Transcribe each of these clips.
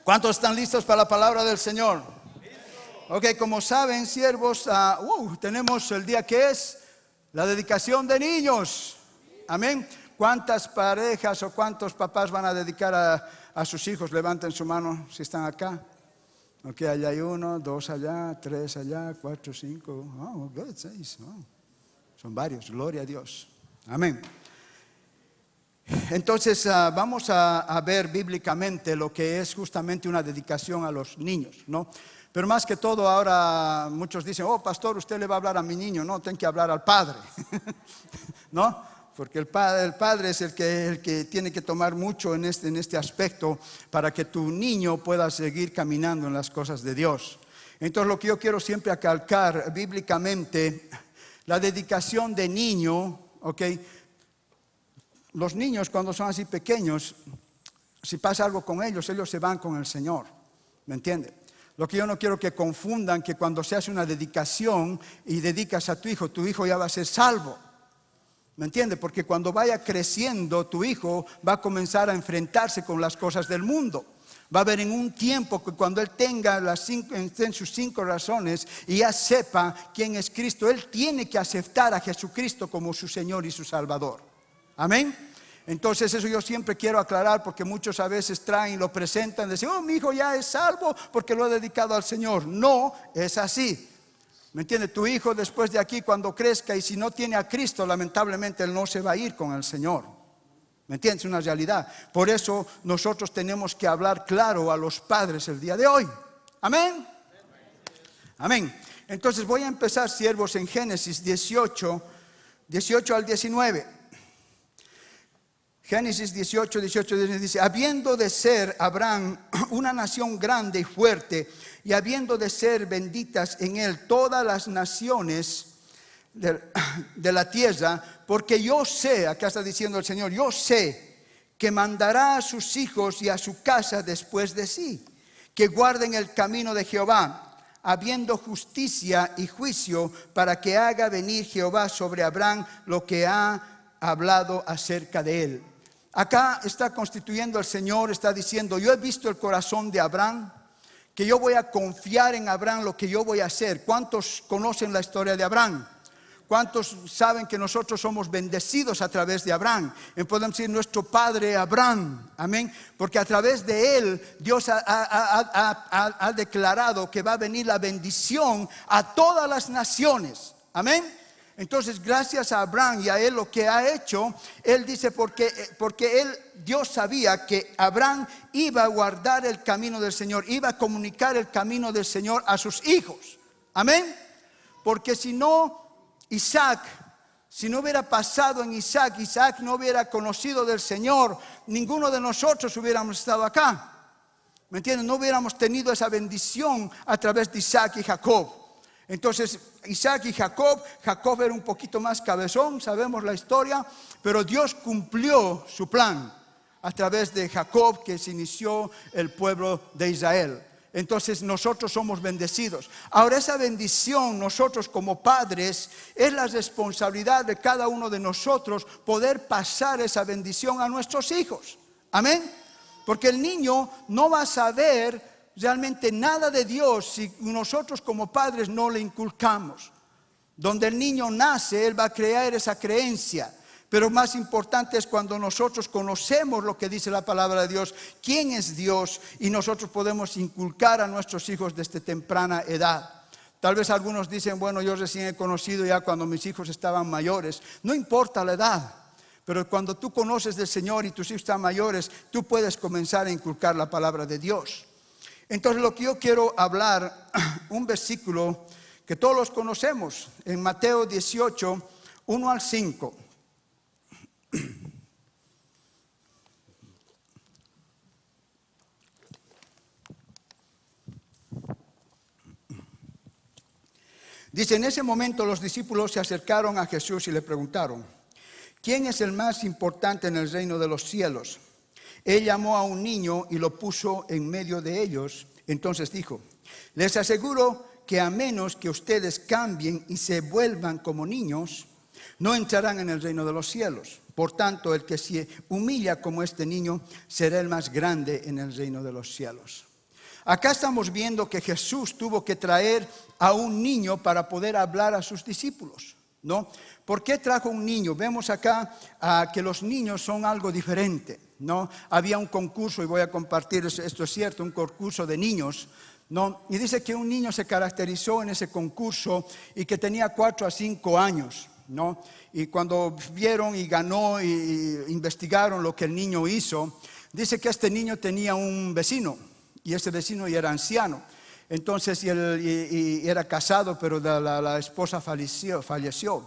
¿Cuántos están listos para la palabra del Señor? Ok, como saben, siervos, tenemos el día que es la dedicación de niños. Amén. ¿Cuántas parejas o cuántos papás van a dedicar a sus hijos? Levanten su mano si están acá. Ok, allá hay 1, 2 allá, 3 allá, 4, 5. Oh, good, 6. Oh. Son varios, gloria a Dios. Amén. Entonces vamos a ver bíblicamente lo que es justamente una dedicación a los niños, ¿no? Pero más que todo ahora muchos dicen, oh pastor, usted le va a hablar a mi niño. No, tengo que hablar al padre, ¿no? Porque el padre es el que tiene que tomar mucho en este aspecto para que tu niño pueda seguir caminando en las cosas de Dios. Entonces lo que yo quiero siempre acalcar bíblicamente, la dedicación de niño, ¿ok? Los niños cuando son así pequeños, si pasa algo con ellos se van con el Señor, ¿me entiende? Lo que yo no quiero que confundan que cuando se hace una dedicación y dedicas a tu hijo ya va a ser salvo, ¿me entiende? Porque cuando vaya creciendo tu hijo va a comenzar a enfrentarse con las cosas del mundo. Va a haber en un tiempo que cuando él tenga en sus 5 razones y ya sepa quién es Cristo, él tiene que aceptar a Jesucristo como su Señor y su Salvador. Amén. Entonces eso yo siempre quiero aclarar porque muchos a veces traen y lo presentan y dicen, oh, mi hijo ya es salvo porque lo he dedicado al Señor. No es así. ¿Me entiende? Tu hijo después de aquí cuando crezca y si no tiene a Cristo, lamentablemente él no se va a ir con el Señor. ¿Me entiendes? Es una realidad. Por eso nosotros tenemos que hablar claro a los padres el día de hoy. Amén. Amén. Entonces voy a empezar, siervos, en Génesis 18 al 19. Génesis 18 dice, habiendo de ser Abraham una nación grande y fuerte, y habiendo de ser benditas en él todas las naciones de la tierra, porque yo sé, acá está diciendo el Señor, yo sé que mandará a sus hijos y a su casa después de sí, que guarden el camino de Jehová, habiendo justicia y juicio, para que haga venir Jehová sobre Abraham lo que ha hablado acerca de él. Acá está constituyendo el Señor, está diciendo, yo he visto el corazón de Abraham, que yo voy a confiar en Abraham lo que yo voy a hacer. ¿Cuántos conocen la historia de Abraham? ¿Cuántos saben que nosotros somos bendecidos a través de Abraham? Y podemos decir nuestro padre Abraham, amén. Porque a través de él Dios ha declarado que va a venir la bendición a todas las naciones, amén. Entonces, gracias a Abraham y a él lo que ha hecho, él dice porque Dios sabía que Abraham iba a guardar el camino del Señor, iba a comunicar el camino del Señor a sus hijos. Amén. Porque si no, si no hubiera pasado en Isaac no hubiera conocido del Señor, ninguno de nosotros hubiéramos estado acá. ¿Me entienden? No hubiéramos tenido esa bendición a través de Isaac y Jacob. Entonces Isaac y Jacob era un poquito más cabezón, sabemos la historia, pero Dios cumplió su plan a través de Jacob, que se inició el pueblo de Israel. Entonces nosotros somos bendecidos. Ahora esa bendición, nosotros como padres, es la responsabilidad de cada uno de nosotros poder pasar esa bendición a nuestros hijos. Amén. Porque el niño no va a saber realmente nada de Dios si nosotros como padres no le inculcamos. Donde el niño nace, él va a crear esa creencia. Pero más importante es cuando nosotros conocemos lo que dice la palabra de Dios, quién es Dios, y nosotros podemos inculcar a nuestros hijos desde temprana edad. Tal vez algunos dicen, bueno, yo recién he conocido ya cuando mis hijos estaban mayores. No importa la edad, pero cuando tú conoces del Señor y tus hijos están mayores, tú puedes comenzar a inculcar la palabra de Dios. Entonces lo que yo quiero hablar, un versículo que todos los conocemos, en Mateo 18, 1 al 5. Dice, en ese momento los discípulos se acercaron a Jesús y le preguntaron, ¿quién es el más importante en el reino de los cielos? Él llamó a un niño y lo puso en medio de ellos. Entonces dijo, les aseguro que a menos que ustedes cambien y se vuelvan como niños, no entrarán en el reino de los cielos. Por tanto, el que se humilla como este niño será el más grande en el reino de los cielos. Acá estamos viendo que Jesús tuvo que traer a un niño para poder hablar a sus discípulos, ¿no? ¿Por qué trajo un niño? Vemos acá que los niños son algo diferente, ¿no? Había un concurso, y voy a compartir, esto es cierto, un concurso de niños, ¿no? Y dice que un niño se caracterizó en ese concurso y que tenía 4 a 5 años, ¿no? Y cuando vieron y ganó y investigaron lo que el niño hizo, dice que este niño tenía un vecino, y ese vecino ya era anciano. Entonces, y era casado, pero la esposa falleció.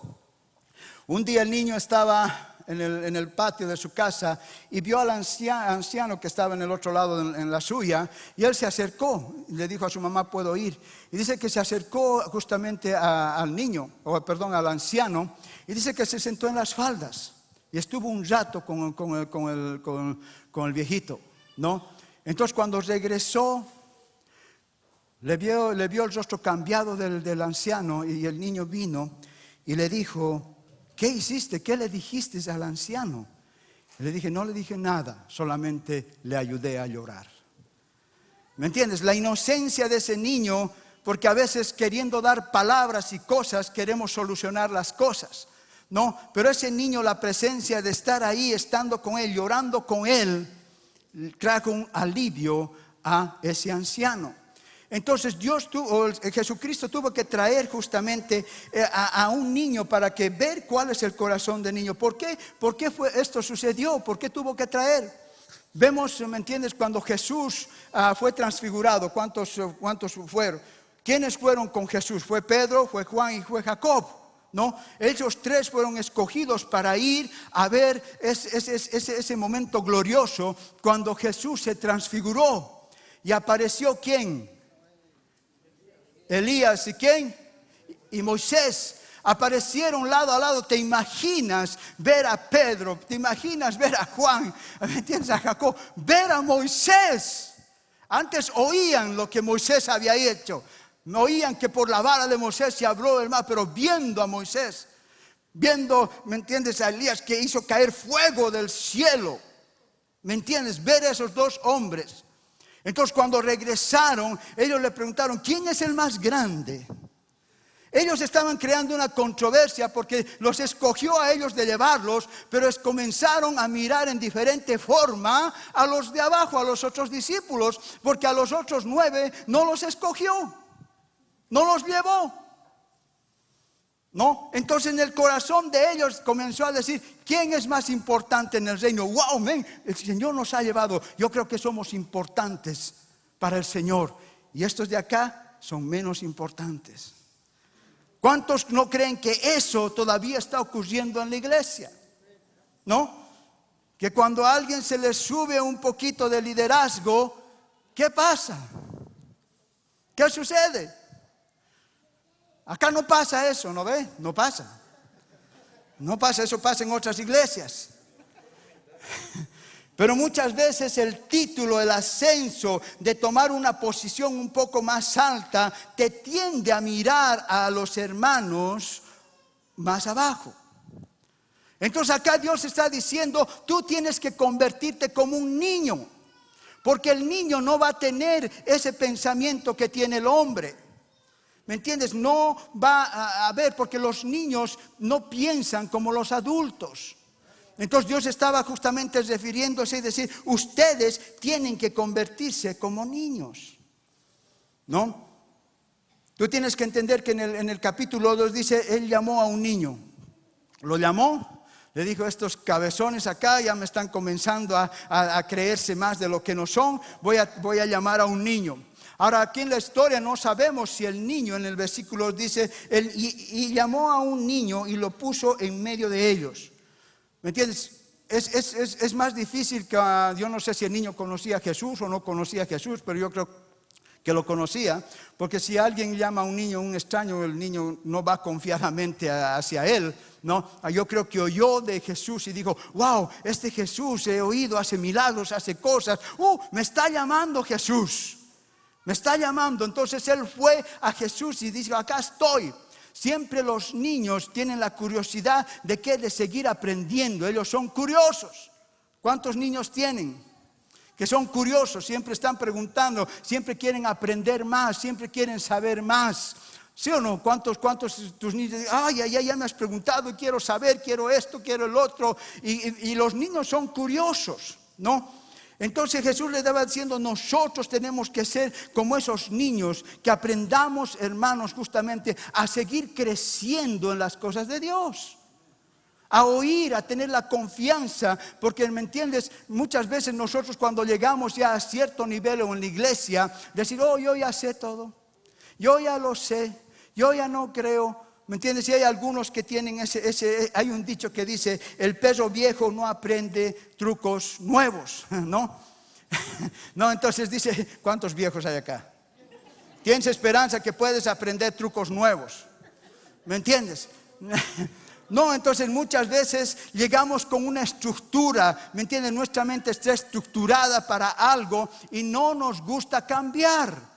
Un día el niño estaba en el patio de su casa y vio al anciano que estaba en el otro lado en la suya, y él se acercó y le dijo a su mamá, ¿puedo ir? Y dice que se acercó justamente al niño, al anciano, y dice que se sentó en las faldas y estuvo un rato con el viejito, ¿no? Entonces, cuando regresó, le vio el rostro cambiado del anciano, y el niño vino y le dijo, ¿qué hiciste? ¿Qué le dijiste al anciano? Y le dije, no le dije nada, solamente le ayudé a llorar. ¿Me entiendes? La inocencia de ese niño, porque a veces queriendo dar palabras y cosas queremos solucionar las cosas, ¿no? Pero ese niño, la presencia de estar ahí, estando con él, llorando con él, trajo un alivio a ese anciano. Entonces Jesucristo tuvo que traer justamente a un niño para que ver cuál es el corazón del niño. ¿Por qué? ¿Por qué esto sucedió? ¿Por qué tuvo que traer? Vemos, ¿me entiendes? Cuando Jesús fue transfigurado, ¿cuántos fueron? ¿Quiénes fueron con Jesús? Fue Pedro, fue Juan y fue Jacob, ¿no? Ellos 3 fueron escogidos para ir a ver ese momento glorioso cuando Jesús se transfiguró. Y apareció ¿quién? Elías y ¿quién? Y Moisés. Aparecieron lado a lado. ¿Te imaginas ver a Pedro? ¿Te imaginas ver a Juan? ¿Me entiendes? A Jacob. Ver a Moisés. Antes oían lo que Moisés había hecho. No oían que por la vara de Moisés se abrió el mar, pero viendo a Moisés, viendo, ¿me entiendes? A Elías, que hizo caer fuego del cielo. ¿Me entiendes? Ver a esos 2 hombres. Entonces, cuando regresaron, ellos le preguntaron, ¿quién es el más grande? Ellos estaban creando una controversia porque los escogió a ellos de llevarlos, pero comenzaron a mirar en diferente forma a los de abajo, a los otros discípulos, porque a los otros 9 no los escogió, no los llevó, ¿no? Entonces, en el corazón de ellos comenzó a decir, ¿quién es más importante en el reino? ¡Wow, men! El Señor nos ha llevado. Yo creo que somos importantes para el Señor, y estos de acá son menos importantes. ¿Cuántos no creen que eso todavía está ocurriendo en la iglesia? ¿No? Que cuando a alguien se le sube un poquito de liderazgo, ¿qué pasa? ¿Qué sucede? Acá no pasa eso, ¿no ve? No pasa. No pasa, eso pasa en otras iglesias. Pero muchas veces el título, el ascenso de tomar una posición un poco más alta, te tiende a mirar a los hermanos más abajo. Entonces acá Dios está diciendo, tú tienes que convertirte como un niño, porque el niño no va a tener ese pensamiento que tiene el hombre. ¿Me entiendes? No va a ver, porque los niños no piensan como los adultos. Entonces Dios estaba justamente refiriéndose y decir, ustedes tienen que convertirse como niños, ¿no? Tú tienes que entender que en el capítulo 2 dice, Él llamó a un niño. Lo llamó, le dijo, estos cabezones acá ya me están comenzando a creerse más de lo que no son, voy a llamar a un niño. Ahora, aquí en la historia no sabemos si el niño, en el versículo dice, y llamó a un niño y lo puso en medio de ellos. ¿Me entiendes? Es más difícil que, yo no sé si el niño conocía a Jesús o no conocía a Jesús, pero yo creo que lo conocía, porque si alguien llama a un niño un extraño, el niño no va confiadamente hacia él, ¿no? Yo creo que oyó de Jesús y dijo, wow, este Jesús he oído, hace milagros, hace cosas, me está llamando Jesús, me está llamando. Entonces él fue a Jesús y dijo, acá estoy. Siempre los niños tienen la curiosidad de qué, de seguir aprendiendo. Ellos son curiosos. ¿Cuántos niños tienen? que son curiosos, siempre están preguntando, siempre quieren aprender más, siempre quieren saber más. ¿Sí o no? ¿Cuántos tus niños dicen, ya me has preguntado, quiero saber, quiero esto, quiero el otro? Y los niños son curiosos, ¿no? Entonces Jesús le estaba diciendo, nosotros tenemos que ser como esos niños, que aprendamos, hermanos, justamente a seguir creciendo en las cosas de Dios. A oír, a tener la confianza, porque ¿me entiendes? Muchas veces nosotros cuando llegamos ya a cierto nivel o en la iglesia, decir, yo ya sé todo, yo ya lo sé, yo ya no creo. ¿Me entiendes? Y hay algunos que tienen hay un dicho que dice, el perro viejo no aprende trucos nuevos, ¿no? No, entonces dice, ¿cuántos viejos hay acá? Tienes esperanza que puedes aprender trucos nuevos, ¿me entiendes? No, entonces muchas veces llegamos con una estructura, ¿me entiendes? Nuestra mente está estructurada para algo y no nos gusta cambiar.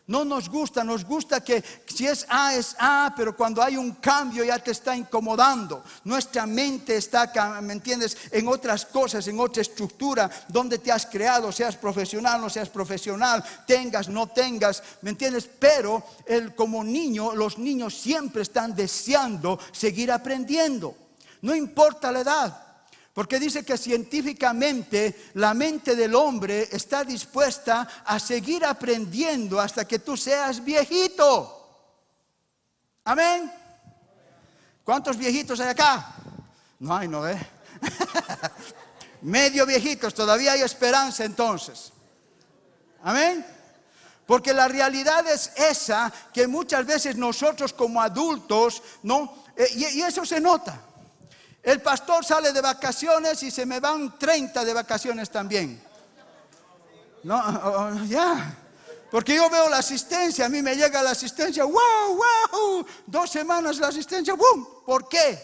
No nos gusta que si es A, pero cuando hay un cambio ya te está incomodando. Nuestra mente está, ¿me entiendes?, en otras cosas, en otra estructura, donde te has creado, seas profesional, no seas profesional, tengas, no tengas, ¿me entiendes? Pero como niño, los niños siempre están deseando seguir aprendiendo, no importa la edad. Porque dice que científicamente la mente del hombre está dispuesta a seguir aprendiendo hasta que tú seas viejito. Amén. ¿Cuántos viejitos hay acá? No hay, ¿no? Medio viejitos, todavía hay esperanza entonces. Amén. Porque la realidad es esa, que muchas veces nosotros como adultos, ¿no? Y eso se nota. El pastor sale de vacaciones y se me van 30 de vacaciones también. No, ya. Porque yo veo la asistencia, a mí me llega la asistencia, wow, 2 semanas la asistencia, boom. ¿Por qué?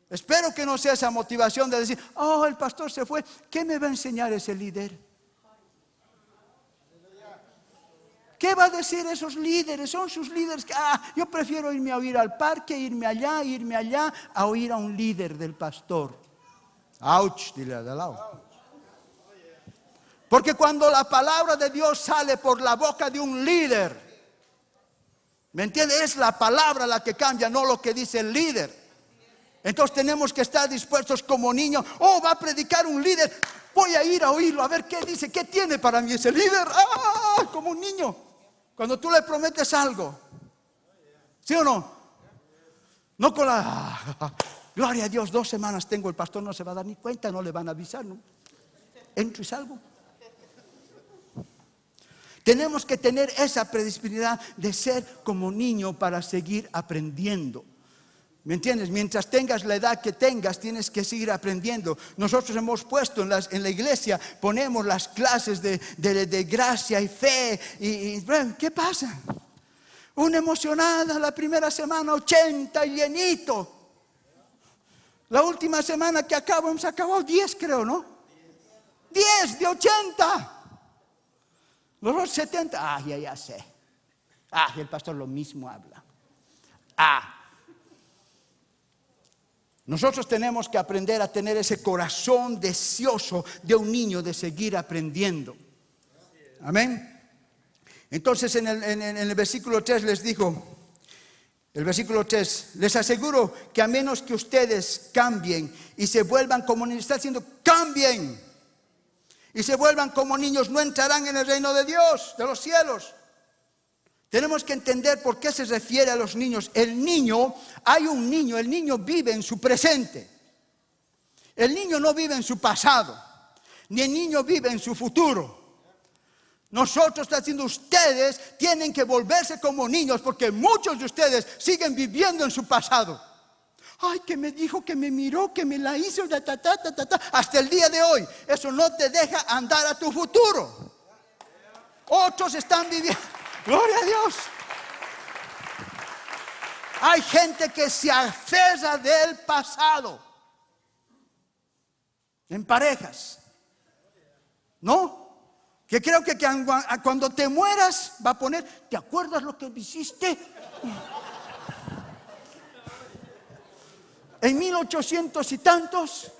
Espero que no sea esa motivación de decir, el pastor se fue, ¿qué me va a enseñar ese líder? ¿Qué va a decir esos líderes? Son sus líderes que, yo prefiero irme a oír al parque, irme allá, a oír a un líder del pastor. Ouch, dile de lado. Porque cuando la palabra de Dios sale por la boca de un líder, ¿me entiendes? Es la palabra la que cambia, no lo que dice el líder. Entonces tenemos que estar dispuestos como niños. Va a predicar un líder, voy a ir a oírlo, a ver qué dice, qué tiene para mí ese líder. Como un niño. Cuando tú le prometes algo, ¿sí o no? No con gloria a Dios, 2 semanas tengo, el pastor no se va a dar ni cuenta, no le van a avisar, ¿no? Entro y salgo. Tenemos que tener esa predisposición de ser como niño para seguir aprendiendo. ¿Me entiendes? Mientras tengas la edad que tengas, tienes que seguir aprendiendo. Nosotros hemos puesto en la iglesia, ponemos las clases de gracia y fe. Y ¿qué pasa? Una emocionada, la primera semana 80 y llenito. La última semana que hemos acabado 10, creo, ¿no? 10 de 80. Los otros 70, ya sé. El pastor lo mismo habla. Nosotros tenemos que aprender a tener ese corazón deseoso de un niño de seguir aprendiendo. Amén. Entonces en el versículo 3 les dijo, el versículo 3, les aseguro que a menos que ustedes cambien y se vuelvan como niños, está diciendo cambien y se vuelvan como niños, no entrarán en el reino de Dios, de los cielos. Tenemos que entender por qué se refiere a los niños. El niño vive en su presente. El niño no vive en su pasado, ni el niño vive en su futuro. Nosotros está diciendo, ustedes tienen que volverse como niños, porque muchos de ustedes siguen viviendo en su pasado. Que me dijo, que me miró, que me la hizo, hasta el día de hoy. Eso no te deja andar a tu futuro. Otros están viviendo. Gloria a Dios. Hay gente que se aferra del pasado en parejas, ¿no? Que creo que cuando te mueras va a poner, ¿te acuerdas lo que hiciste? En 1800 y tantos.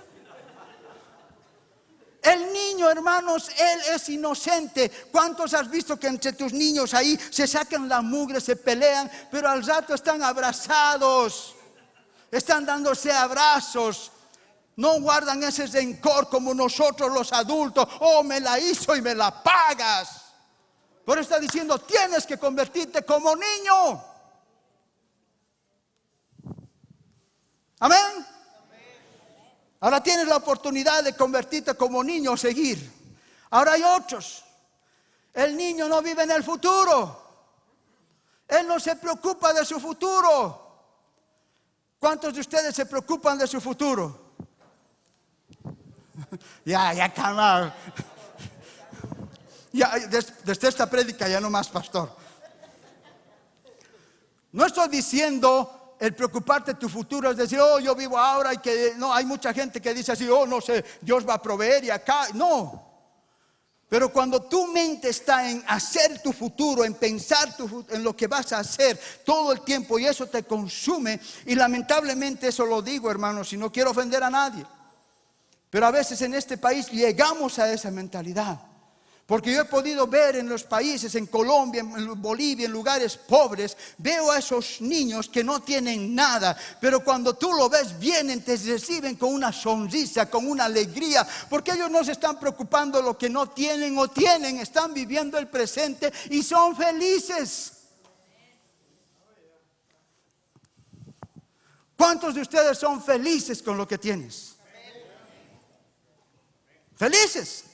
El niño, hermanos, él es inocente. ¿Cuántos has visto que entre tus niños ahí se sacan la mugre, se pelean, pero al rato están abrazados, están dándose abrazos? No guardan ese rencor como nosotros los adultos. Oh, me la hizo y me la pagas. Por eso está diciendo, tienes que convertirte como niño. Amén. Ahora tienes la oportunidad de convertirte como niño o seguir. Ahora hay otros. El niño no vive en el futuro. Él no se preocupa de su futuro. ¿Cuántos de ustedes se preocupan de su futuro? Ya, calma. Ya, desde esta prédica ya no más, pastor. No estoy diciendo el preocuparte de tu futuro es decir, oh, yo vivo ahora y que no, hay mucha gente que dice así, oh, no sé, Dios va a proveer y acá, no. Pero cuando tu mente está en hacer tu futuro, en pensar en lo que vas a hacer todo el tiempo y eso te consume, y lamentablemente eso lo digo, hermanos, y no quiero ofender a nadie, pero a veces en este país llegamos a esa mentalidad. Porque yo he podido ver en los países, en Colombia, en Bolivia, en lugares pobres, veo a esos niños que no tienen nada, pero cuando tú lo ves, vienen, te reciben con una sonrisa, con una alegría, porque ellos no se están preocupando de lo que no tienen o tienen, están viviendo el presente y son felices. ¿Cuántos de ustedes son felices con lo que tienes? Felices.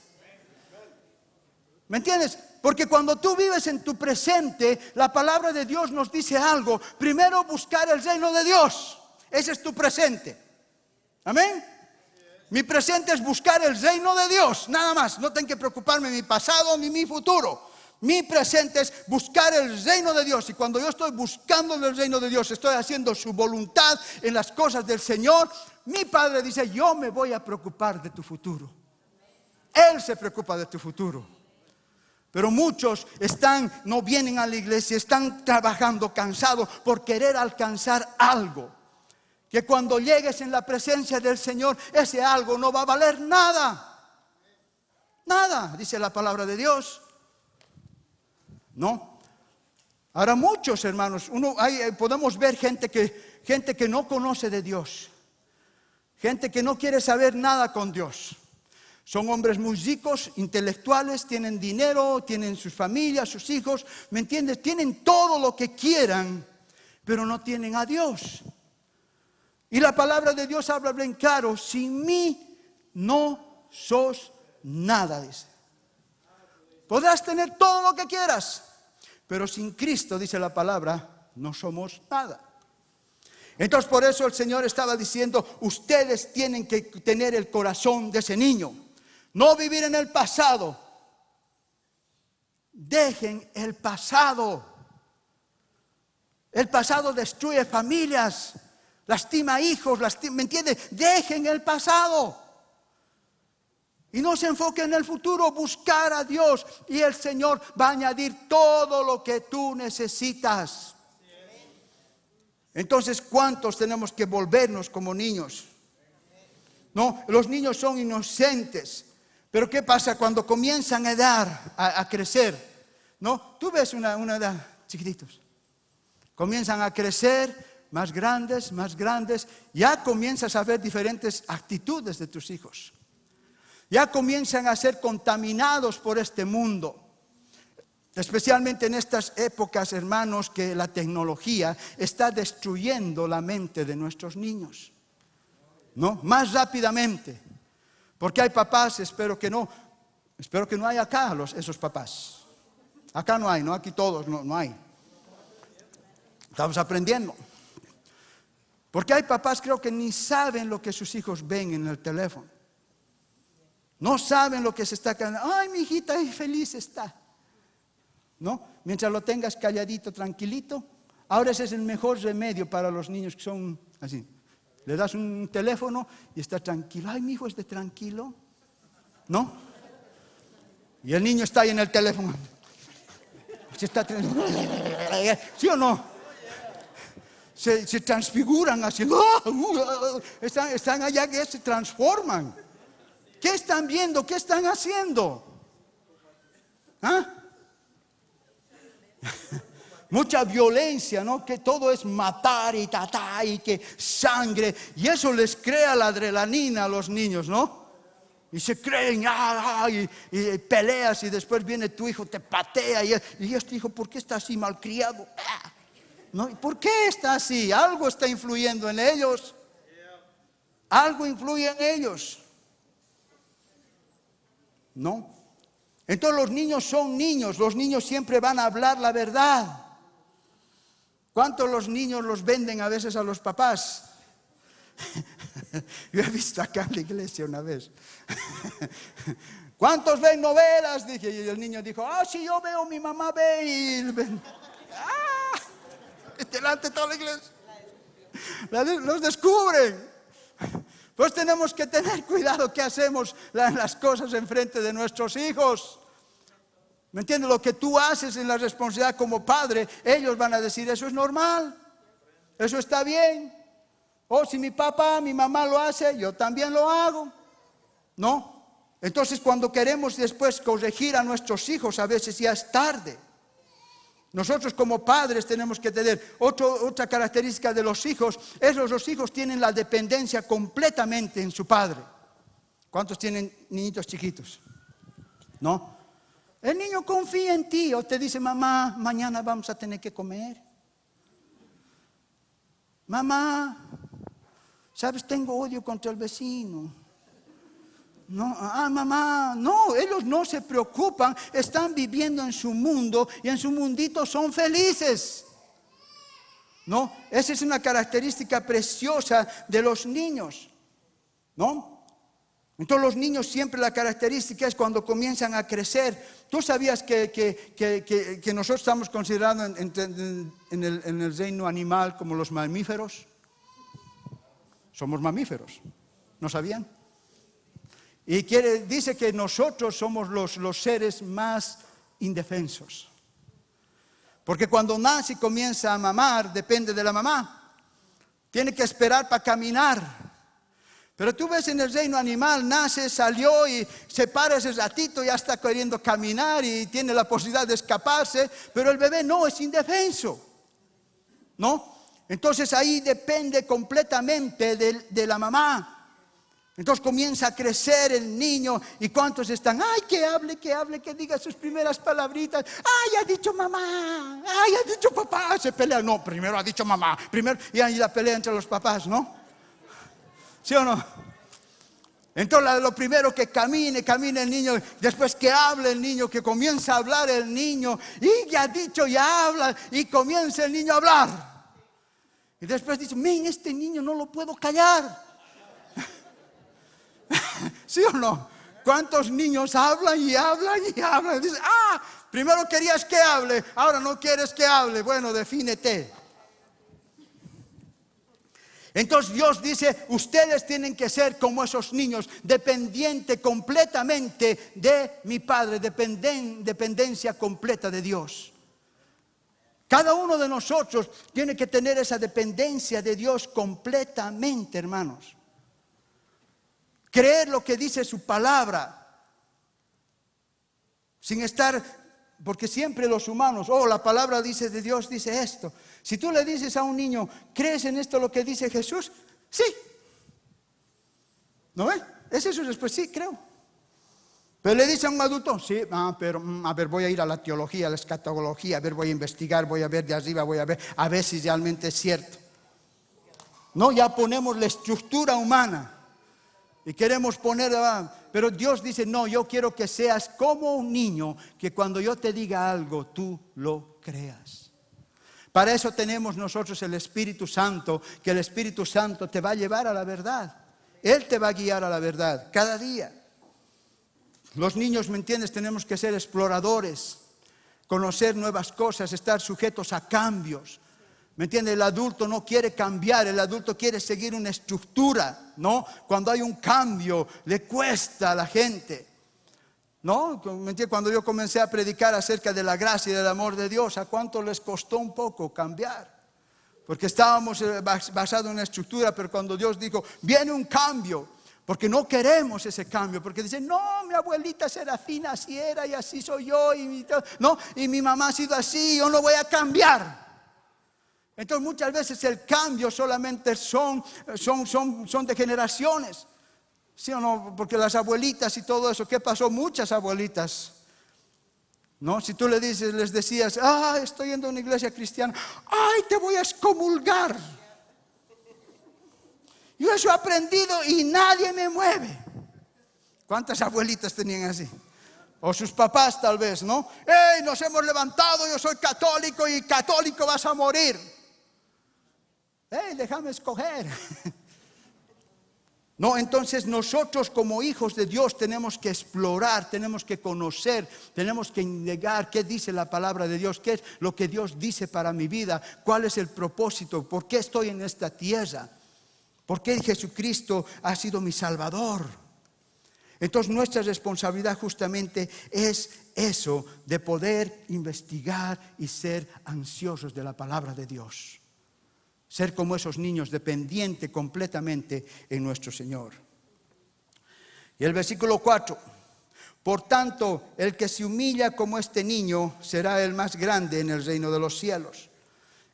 ¿Me entiendes? Porque cuando tú vives en tu presente, la palabra de Dios nos dice algo. Primero buscar el reino de Dios. Ese es tu presente. Amén. Mi presente es buscar el reino de Dios. Nada más. No tengo que preocuparme de mi pasado ni mi futuro. Mi presente es buscar el reino de Dios. Y cuando yo estoy buscando el reino de Dios, estoy haciendo su voluntad en las cosas del Señor. Mi Padre dice, yo me voy a preocupar de tu futuro. Él se preocupa de tu futuro. Pero muchos no vienen a la iglesia, están trabajando cansados por querer alcanzar algo. Que cuando llegues en la presencia del Señor, ese algo no va a valer nada. Nada, dice la palabra de Dios. No. Ahora muchos hermanos, podemos ver gente que no conoce de Dios. Gente que no quiere saber nada con Dios. Son hombres muy ricos, intelectuales, tienen dinero, tienen sus familias, sus hijos, ¿me entiendes? Tienen todo lo que quieran, pero no tienen a Dios. Y la palabra de Dios habla bien claro, sin mí no sos nada, dice. Podrás tener todo lo que quieras, pero sin Cristo, dice la palabra, no somos nada. Entonces por eso el Señor estaba diciendo, ustedes tienen que tener el corazón de ese niño. No vivir en el pasado. Dejen el pasado. El pasado destruye familias, lastima hijos, ¿me entiendes? Dejen el pasado. Y no se enfoquen en el futuro, buscar a Dios. Y el Señor va a añadir todo lo que tú necesitas. Entonces, ¿cuántos tenemos que volvernos como niños? No, los niños son inocentes. Pero ¿qué pasa cuando comienzan a crecer? ¿No? Tú ves una edad, chiquititos. Comienzan a crecer, más grandes, ya comienzas a ver diferentes actitudes de tus hijos. Ya comienzan a ser contaminados por este mundo. Especialmente en estas épocas, hermanos, que la tecnología está destruyendo la mente de nuestros niños. ¿No? Más rápidamente. Porque hay papás, espero que no hay acá esos papás. Acá no hay, no aquí todos, no hay. Estamos aprendiendo. Porque hay papás, creo que ni saben lo que sus hijos ven en el teléfono. No saben lo que se está quedando. Ay, mi hijita, feliz está. ¿No? Mientras lo tengas calladito, tranquilito. Ahora ese es el mejor remedio para los niños que son así. Le das un teléfono y está tranquilo. Ay, mi hijo es de tranquilo. ¿No? Y el niño está ahí en el teléfono. ¿Sí o no? Se transfiguran así. Están allá que se transforman. ¿Qué están viendo? ¿Qué están haciendo? ¿Ah? Mucha violencia, ¿no? Que todo es matar y tatá y que sangre. Y eso les crea la adrenalina a los niños, ¿no? Y se creen, y peleas y después viene tu hijo, te patea. Y este hijo, ¿por qué está así malcriado? ¿No? ¿Por qué está así? Algo está influyendo en ellos. Algo influye en ellos. ¿No? Entonces los niños son niños. Los niños siempre van a hablar la verdad. ¿Cuántos los niños los venden a veces a los papás? Yo he visto acá en la iglesia una vez. ¿Cuántos ven novelas? Dije, y el niño dijo, sí, yo veo, mi mamá ve. Y delante de toda la iglesia. Los descubren. Pues tenemos que tener cuidado qué hacemos las cosas enfrente de nuestros hijos. ¿Me entiendes? Lo que tú haces en la responsabilidad como padre, ellos van a decir, eso es normal, eso está bien. O si mi papá, mi mamá lo hace, yo también lo hago. ¿No? Entonces cuando queremos después corregir a nuestros hijos, a veces ya es tarde. Nosotros como padres tenemos que tener otra característica de los hijos. Es los hijos tienen la dependencia completamente en su padre. ¿Cuántos tienen niñitos chiquitos? ¿No? El niño confía en ti o te dice, mamá, mañana vamos a tener que comer. Mamá, sabes, tengo odio contra el vecino. No, mamá, no, ellos no se preocupan, están viviendo en su mundo y en su mundito son felices. ¿No? Esa es una característica preciosa de los niños. ¿No? Entonces los niños siempre la característica es cuando comienzan a crecer. ¿Tú sabías que nosotros estamos considerados en el reino animal como los mamíferos? Somos mamíferos, ¿no sabían? Y dice que nosotros somos los seres más indefensos. Porque cuando nace y comienza a mamar, depende de la mamá. Tiene que esperar para caminar. Pero tú ves en el reino animal, nace, salió y se para ese ratito, ya está queriendo caminar y tiene la posibilidad de escaparse. Pero el bebé no, es indefenso. ¿No? Entonces ahí depende completamente de la mamá. Entonces comienza a crecer el niño y cuántos están, que hable, que diga sus primeras palabritas. Ha dicho mamá, ha dicho papá, se pelea. No, primero ha dicho mamá, y ahí la pelea entre los papás, ¿no? ¿Sí o no? Entonces lo primero que camine el niño, después que hable el niño, que comienza a hablar el niño, y ya ha dicho, ya habla, y comienza el niño a hablar. Y después dice, este niño no lo puedo callar. ¿Sí o no? ¿Cuántos niños hablan y hablan y hablan? Dicen, primero querías que hable, ahora no quieres que hable. Bueno, defínete. Entonces Dios dice, ustedes tienen que ser como esos niños, dependiente completamente de mi Padre, dependencia completa de Dios. Cada uno de nosotros tiene que tener esa dependencia de Dios completamente, hermanos. Creer lo que dice su palabra, sin estar, porque siempre los humanos, la palabra dice de Dios, dice esto. Si tú le dices a un niño, ¿crees en esto lo que dice Jesús? Sí. ¿No ve? ¿Es eso después? Sí, creo. Pero le dice a un adulto, sí, pero a ver, voy a ir a la teología, a la escatología, a ver, voy a investigar, voy a ver de arriba, voy a ver si realmente es cierto. No, ya ponemos la estructura humana. Y queremos poner, pero Dios dice, no, yo quiero que seas como un niño, que cuando yo te diga algo, tú lo creas. Para eso tenemos nosotros el Espíritu Santo, que el Espíritu Santo te va a llevar a la verdad. Él te va a guiar a la verdad, cada día. Los niños, ¿me entiendes? Tenemos que ser exploradores, conocer nuevas cosas, estar sujetos a cambios. ¿Me entiende? El adulto no quiere cambiar, el adulto quiere seguir una estructura, ¿no? Cuando hay un cambio, le cuesta a la gente, ¿no? ¿Me entiende? Cuando yo comencé a predicar acerca de la gracia y del amor de Dios, ¿a cuánto les costó un poco cambiar? Porque estábamos basados en una estructura, pero cuando Dios dijo, viene un cambio, Porque no queremos ese cambio, porque dicen, no, mi abuelita Serafina así era y así soy yo, y mi mamá ha sido así, yo no voy a cambiar. Entonces muchas veces el cambio solamente son de generaciones, ¿sí o no? Porque las abuelitas y todo eso, ¿qué pasó? Muchas abuelitas, ¿no? Si tú les decías, estoy yendo a una iglesia cristiana, te voy a excomulgar. Yo eso he aprendido y nadie me mueve. ¿Cuántas abuelitas tenían así? O sus papás tal vez, ¿no? Nos hemos levantado, yo soy católico y católico vas a morir. Déjame escoger. No, entonces nosotros como hijos de Dios tenemos que explorar, tenemos que conocer, tenemos que indagar qué dice la palabra de Dios, qué es lo que Dios dice para mi vida, cuál es el propósito, por qué estoy en esta tierra. ¿Por qué Jesucristo ha sido mi Salvador? Entonces nuestra responsabilidad justamente es eso, de poder investigar y ser ansiosos de la palabra de Dios. Ser como esos niños, dependientes completamente en nuestro Señor. Y el versículo 4. Por tanto, el que se humilla como este niño será el más grande en el reino de los cielos.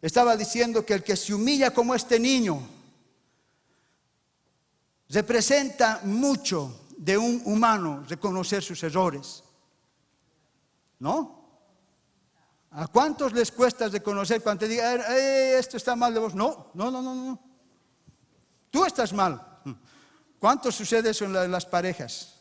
Estaba diciendo que el que se humilla como este niño representa mucho de un humano reconocer sus errores, ¿no? ¿A cuántos les cuesta reconocer cuando te digan, esto está mal de vos? No. Tú estás mal. ¿Cuánto sucede eso en las parejas?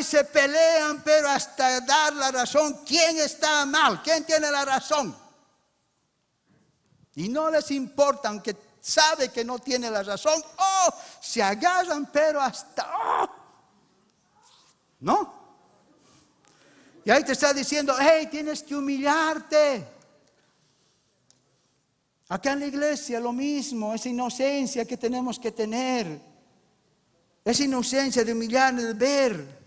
Se pelean, pero hasta dar la razón. ¿Quién está mal? ¿Quién tiene la razón? Y no les importa, aunque sabe que no tiene la razón, se agarran, pero hasta, ¿no? Y ahí te está diciendo, tienes que humillarte. Acá en la iglesia lo mismo, esa inocencia que tenemos que tener, esa inocencia de humillar, de ver,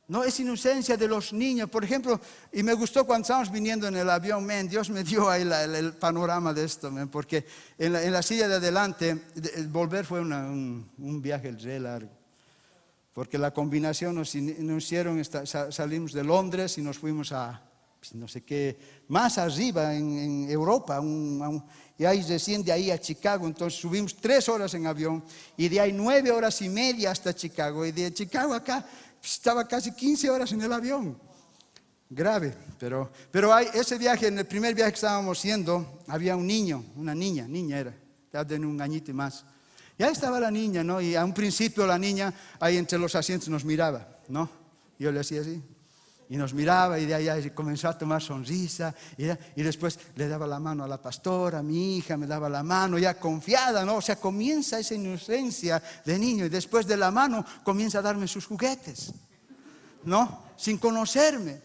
no es inocencia de los niños. Por ejemplo, y me gustó cuando estábamos viniendo en el avión, Dios me dio ahí el panorama de esto, porque en la silla de adelante, el volver fue un viaje re largo. Porque la combinación nos hicieron, salimos de Londres y nos fuimos a, no sé qué, más arriba en Europa, y ahí recién de ahí a Chicago. Entonces subimos 3 horas en avión y de ahí 9 horas y media hasta Chicago. Y de Chicago acá estaba casi 15 horas en el avión. Grave, pero ese viaje, en el primer viaje que estábamos haciendo, había un niño, una niña era, ya de un añito y más. Y ahí estaba la niña, ¿no? Y a un principio la niña ahí entre los asientos nos miraba, ¿no? Yo le hacía así. Y nos miraba y de ahí comenzó a tomar sonrisa. Y después le daba la mano a la pastora, a mi hija me daba la mano, ya confiada, ¿no? O sea, comienza esa inocencia de niño. Y después de la mano comienza a darme sus juguetes, ¿no? Sin conocerme.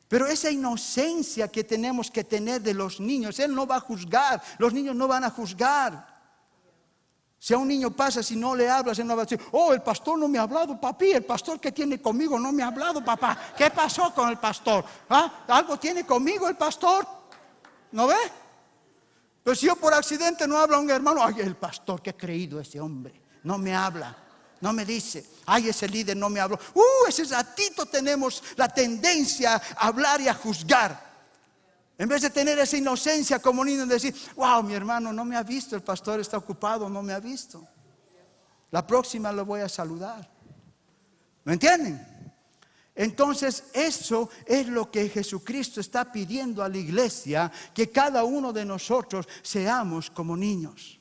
Pero esa inocencia que tenemos que tener de los niños, Él no va a juzgar, los niños no van a juzgar. Si a un niño pasa, si no le hablas, él no va a decir, el pastor no me ha hablado, papi, el pastor que tiene conmigo no me ha hablado, papá. ¿Qué pasó con el pastor? ¿Algo tiene conmigo el pastor? ¿No ve? Pero si yo por accidente no hablo a un hermano, el pastor, qué creído ese hombre, no me habla, no me dice, ese líder no me habló. Ese ratito tenemos la tendencia a hablar y a juzgar. En vez de tener esa inocencia como niño, de decir, mi hermano no me ha visto, el pastor está ocupado, no me ha visto. La próxima lo voy a saludar. ¿Me entienden? Entonces eso es lo que Jesucristo está pidiendo a la iglesia, que cada uno de nosotros seamos como niños.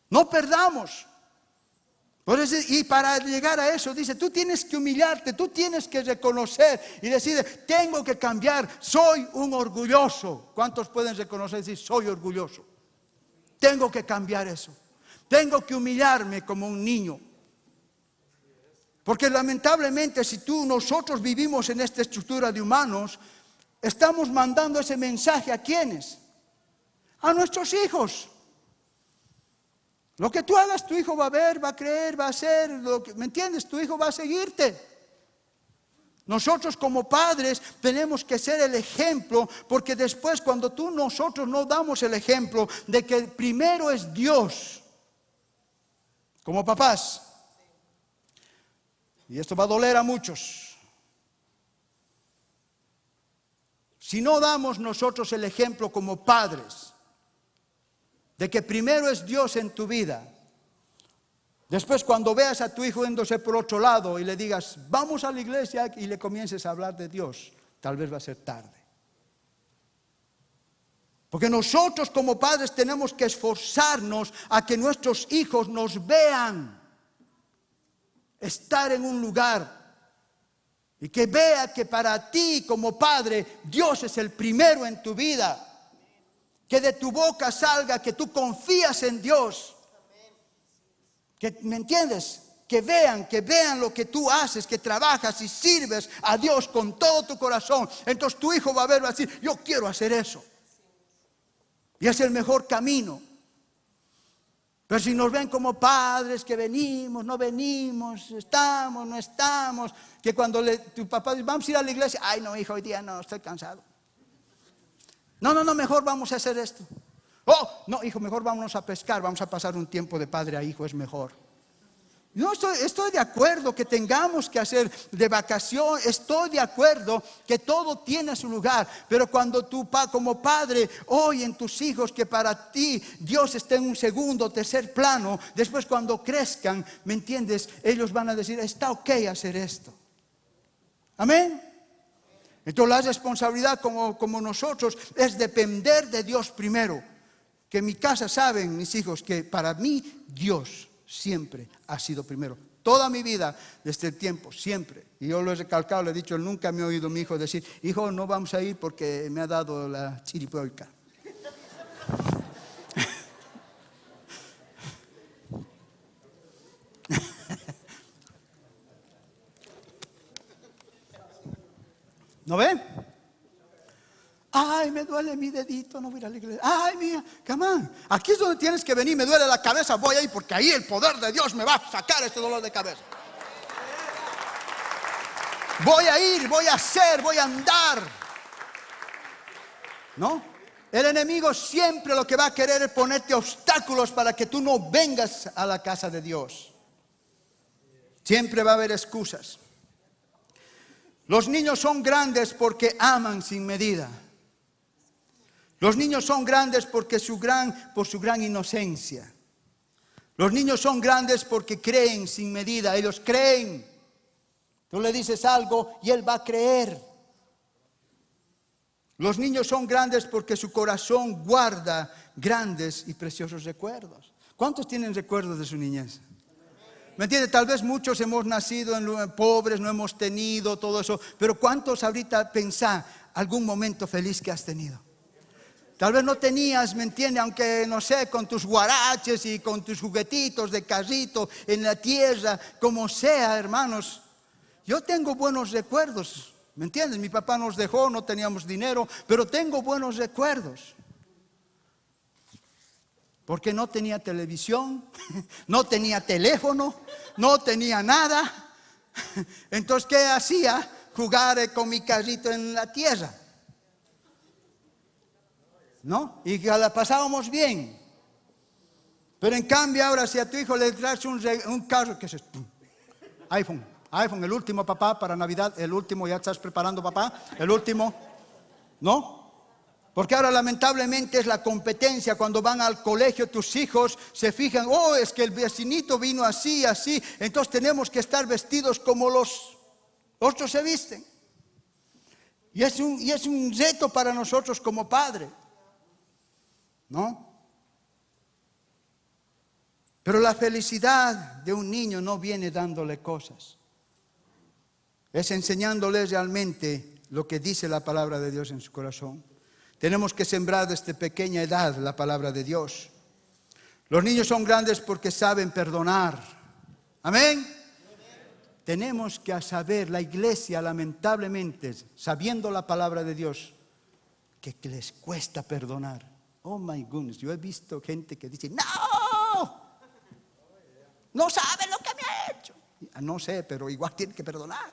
No perdamos. Por eso, y para llegar a eso dice, tú tienes que humillarte, tú tienes que reconocer y decir, tengo que cambiar, soy un orgulloso. ¿Cuántos pueden reconocer y decir, soy orgulloso? Tengo que cambiar eso. Tengo que humillarme como un niño. Porque lamentablemente si nosotros vivimos en esta estructura de humanos, estamos mandando ese mensaje ¿a quiénes? A nuestros hijos. Lo que tú hagas, tu hijo va a ver, va a creer, va a hacer, ¿me entiendes? Tu hijo va a seguirte. Nosotros como padres tenemos que ser el ejemplo, porque después cuando nosotros no damos el ejemplo de que primero es Dios, como papás, y esto va a doler a muchos, si no damos nosotros el ejemplo como padres, de que primero es Dios en tu vida, después cuando veas a tu hijo yéndose por otro lado y le digas, vamos a la iglesia, y le comiences a hablar de Dios, tal vez va a ser tarde. Porque nosotros como padres tenemos que esforzarnos a que nuestros hijos nos vean estar en un lugar y que vea que para ti como padre Dios es el primero en tu vida. Que de tu boca salga que tú confías en Dios. Que, ¿me entiendes? Que vean lo que tú haces, que trabajas y sirves a Dios con todo tu corazón. Entonces tu hijo va a ver, va a decir, yo quiero hacer eso. Y es el mejor camino. Pero si nos ven como padres que venimos, no venimos, estamos, no estamos, que cuando tu papá dice, vamos a ir a la iglesia, ay no hijo, hoy día no, estoy cansado. No, mejor vamos a hacer esto. Oh, no hijo, mejor vámonos a pescar, vamos a pasar un tiempo de padre a hijo, es mejor. No estoy de acuerdo que tengamos que hacer de vacación, estoy de acuerdo que todo tiene su lugar, pero cuando tú como padre oye en tus hijos que para ti Dios está en un segundo, tercer plano, después cuando crezcan, ¿me entiendes? Ellos van a decir, está ok hacer esto. Amén. Entonces la responsabilidad como nosotros es depender de Dios primero. Que en mi casa saben mis hijos que para mí Dios siempre ha sido primero. Toda mi vida, desde el tiempo, siempre. Y yo lo he recalcado, le he dicho, nunca me he oído a mi hijo decir, hijo, no vamos a ir porque me ha dado la chiripiorca. ¿No ven? Ay, me duele mi dedito, no voy a ir a la iglesia. Ay, mía, come on. Aquí es donde tienes que venir, me duele la cabeza, voy ahí porque ahí el poder de Dios me va a sacar este dolor de cabeza. Voy a ir, voy a hacer, voy a andar. ¿No? El enemigo siempre lo que va a querer es ponerte obstáculos para que tú no vengas a la casa de Dios. Siempre va a haber excusas. Los niños son grandes porque aman sin medida. Los niños son grandes porque por su gran inocencia. Los niños son grandes porque creen sin medida. Ellos creen. Tú le dices algo y él va a creer. Los niños son grandes porque su corazón guarda grandes y preciosos recuerdos. ¿Cuántos tienen recuerdos de su niñez? ¿Me entiendes? Tal vez muchos hemos nacido en pobres, no hemos tenido todo eso. Pero ¿cuántos ahorita pensás algún momento feliz que has tenido? Tal vez no tenías, ¿me entiendes? Aunque, no sé, con tus guaraches y con tus juguetitos de carrito en la tierra, como sea, hermanos. Yo tengo buenos recuerdos, ¿me entiendes? Mi papá nos dejó, no teníamos dinero, pero tengo buenos recuerdos. Porque no tenía televisión, no tenía teléfono, no tenía nada. Entonces, ¿qué hacía? Jugar con mi carrito en la tierra. ¿No? Y que la pasábamos bien. Pero en cambio ahora si a tu hijo le traes un carro, ¿qué es esto? iPhone, el último papá para Navidad, el último, ya estás preparando papá, el último, ¿no? Porque ahora lamentablemente es la competencia, cuando van al colegio tus hijos se fijan, oh, es que el vecinito vino así, así, entonces tenemos que estar vestidos como los otros se visten. Y es un reto para nosotros como padres. ¿No? Pero la felicidad de un niño no viene dándole cosas. Es enseñándole realmente lo que dice la palabra de Dios en su corazón. Tenemos que sembrar desde pequeña edad la palabra de Dios. Los niños son grandes porque saben perdonar. Amén. Tenemos que saber, la iglesia lamentablemente, sabiendo la palabra de Dios, que les cuesta perdonar. Oh my goodness, yo he visto gente que dice, no sabe lo que me ha hecho. No sé, pero igual tiene que perdonar.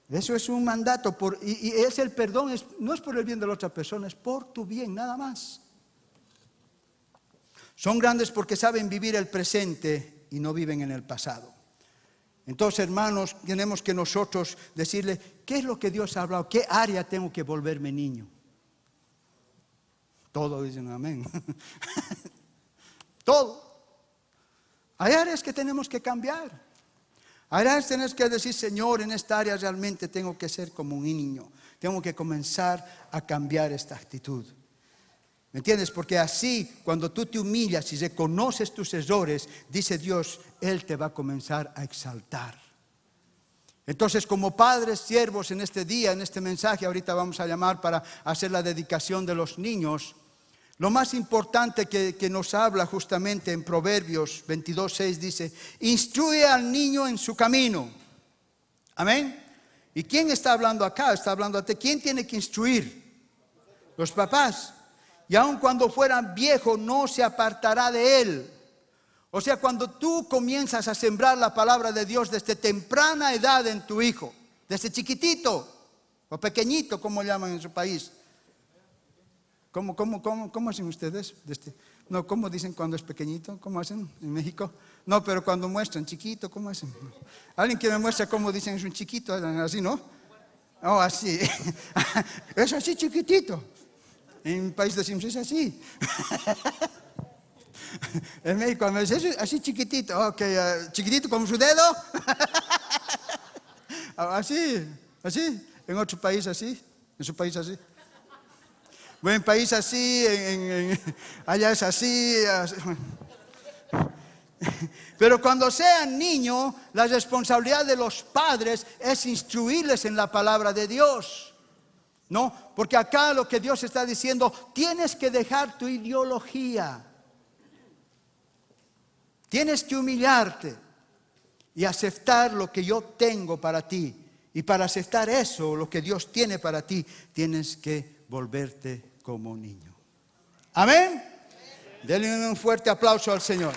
Eso es un mandato, y es el perdón, no es por el bien de la otra persona, es por tu bien, nada más. Son grandes porque saben vivir el presente y no viven en el pasado. Entonces, hermanos, tenemos que nosotros decirle, ¿qué es lo que Dios ha hablado? ¿Qué área tengo que volverme niño? Todos dicen amén. Todo. Hay áreas que tenemos que cambiar. Hay áreas que tenemos que decir, Señor, en esta área realmente tengo que ser como un niño. Tengo que comenzar a cambiar esta actitud. ¿Me entiendes? Porque así, cuando tú te humillas y reconoces tus errores, dice Dios, Él te va a comenzar a exaltar. Entonces, como padres, siervos en este día, en este mensaje, ahorita vamos a llamar para hacer la dedicación de los niños. Lo más importante que nos habla justamente en Proverbios 22:6 dice, instruye al niño en su camino. Amén. ¿Y quién está hablando acá? Está hablando a ti. ¿Quién tiene que instruir? Los papás. Y aun cuando fuera viejo, no se apartará de él. O sea, cuando tú comienzas a sembrar la palabra de Dios desde temprana edad en tu hijo, desde chiquitito o pequeñito, como llaman en su país. ¿Cómo hacen ustedes? No, ¿cómo dicen cuando es pequeñito? ¿Cómo hacen en México? No, pero cuando muestran chiquito, ¿cómo hacen? Alguien que me muestra cómo dicen es un chiquito, así, ¿no? Oh, así. Es así chiquitito. En mi país decimos, es así. En México me dice, es así chiquitito. Ok, chiquitito como su dedo. Así. En otro país así. En su país así. Bueno, en país así, allá es así. Pero cuando sean niños, la responsabilidad de los padres es instruirles en la palabra de Dios. ¿No? Porque acá lo que Dios está diciendo, tienes que dejar tu ideología. Tienes que humillarte y aceptar lo que yo tengo para ti. Y para aceptar eso, lo que Dios tiene para ti, tienes que volverte como niño. Amén. Denle un fuerte aplauso al Señor.